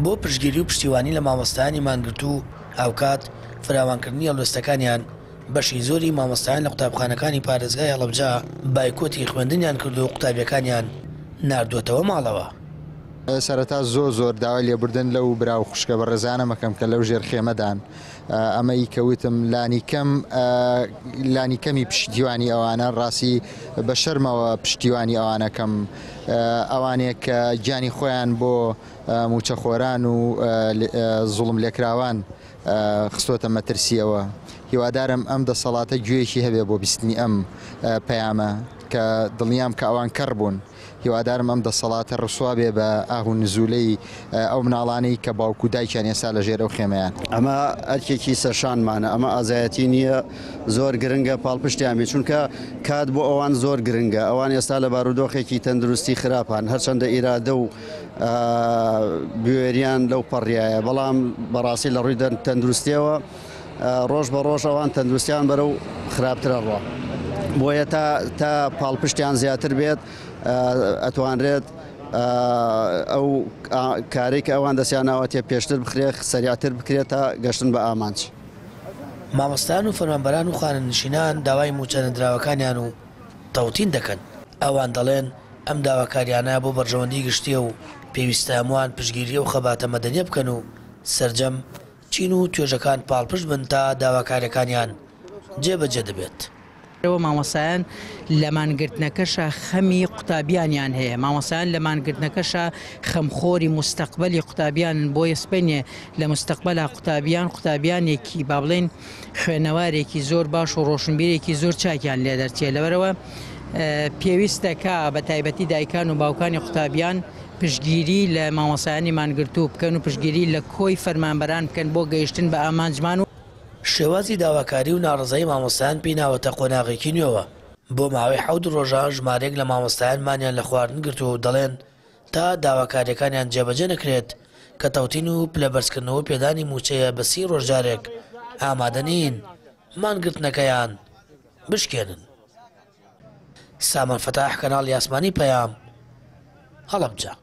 بۆ پشتگیری و پشتیوانی لە مامۆستایانی مانگرتو و ئاوکات فراوانکردنی هەڵوێستەکانیان بەشی زۆری مامۆستایان لە قوتابخانەکانی پارێزگای هەڵەبجە بایکۆتی خوێندنیان کرد و قوتابیەکانیان ناردووەتەوە ماڵەوە. سەرەتا زۆر داوای لێبوردن لەو براو خوشکە بە ڕێزانە مەکەم کە لەو ژێر خێمەدان ئەمەی کەوتم لانی کەمی پشتیوانی ئەوانە ڕاستی بە شەرمەوە پشتیوانی ئەوانەکەم ئەوانێک کە گیانی خۆیان بۆ موچەخۆران و زوڵم لێکراوان خستۆتە مەترسیەوە. هیوادارم ئەم دەسەڵاتە گوێیەکی هەبێ بۆ بیستنی ئەم پەیامە کە دڵنیام کە ئەوان کەڕ بوون. هیوادارم ئەم دەسەڵاتە ڕسوا بێ بە ئاهو نزولەی ئەو مناڵانەی کە باوکو دایکیان ئێستا لە ژێرە و خێمەیان. ئەمە ئەرکێکی سەرشانمانە، ئەمە ئازایەتی نییە، زۆر گرنگە پاڵپشتیامی، چونکە کات بۆ ئەوان زۆر گرنگە. ئەوان ئێستا لە بارودۆخێکی تەندروستی خراپان، هەرچەندە ئیرادە و بوێریان لەو پەڕیایە، بەڵام بەڕاستی لە ڕووی تەندروستیەوە ڕۆژ بە ڕۆژ ئەوان تەندروستیان بەرەو خراپترە ڕۆ. بۆیە تا پاڵپشتیان زیاتر بێت ئەتوانرێت ئەو کارێک ئەوان دەستیاناوەتێ پێشتر بخرێت، سەریعتر بکرێت تا گەشتن بە ئامانج. مامۆستایان و فەرمانبەران و خانەنشینان داوای موچەنەدراوەکانیان و تەوتین دەکەن. ئەوان دەڵێن ئەم داواکاریانە بۆ بەرژەوەندی گشتیە و پێویستە هەمووان پشتگیری و خەباتە مەدەنیە بکەن و سەرجەم چین و توێژەکان پاڵپشت بن تا داواکاریەکانیان جێبەجێ دەبێت. مامۆسایان لە مانگرتنەکەشە خەمی قوتابیانیان هەیە، مامۆسایان لە مانگرتنەکەشە خەمخۆری مستەقبەلی قوتابیان بۆ ئێسپێنێ لە مستەقبەلا قوتابیانێکی با بڵێن خوێنەوارێکی زۆر باش و ڕۆشنبیرێکی زۆر چاکیان لێ دەرچێت. لەبەرەوە پێویستەکە بە تایبەتی دایکان و باوکانی قوتابیان پشتگیری لە مامۆسایانی مانگرتو بکەن و پشتگیری لە کۆی فەرمانبەران بکەن بۆ گەیشتن بە ئامانجمان. شێوازی داواکاری و ناڕزایی مامۆستایان پێی ناوەتە قۆناغێکی نوێوە. بۆ ماوەی 7 ڕۆژە ژمارەیەک لە مامۆستایانمانیان لە خواردن گرتو و دەڵێن تا داواکاریەکانیان جێبەجێ نەکرێت کە تەوتین و پلەبەرزکردنەوە پێدانی موچەیە بە 30 ڕۆژارێک ئامادە نین مانگرتنەکەیان بشکێنن. سامان فەتاح، کەناڵی ئاسمانی پەیام، هەڵەبجە.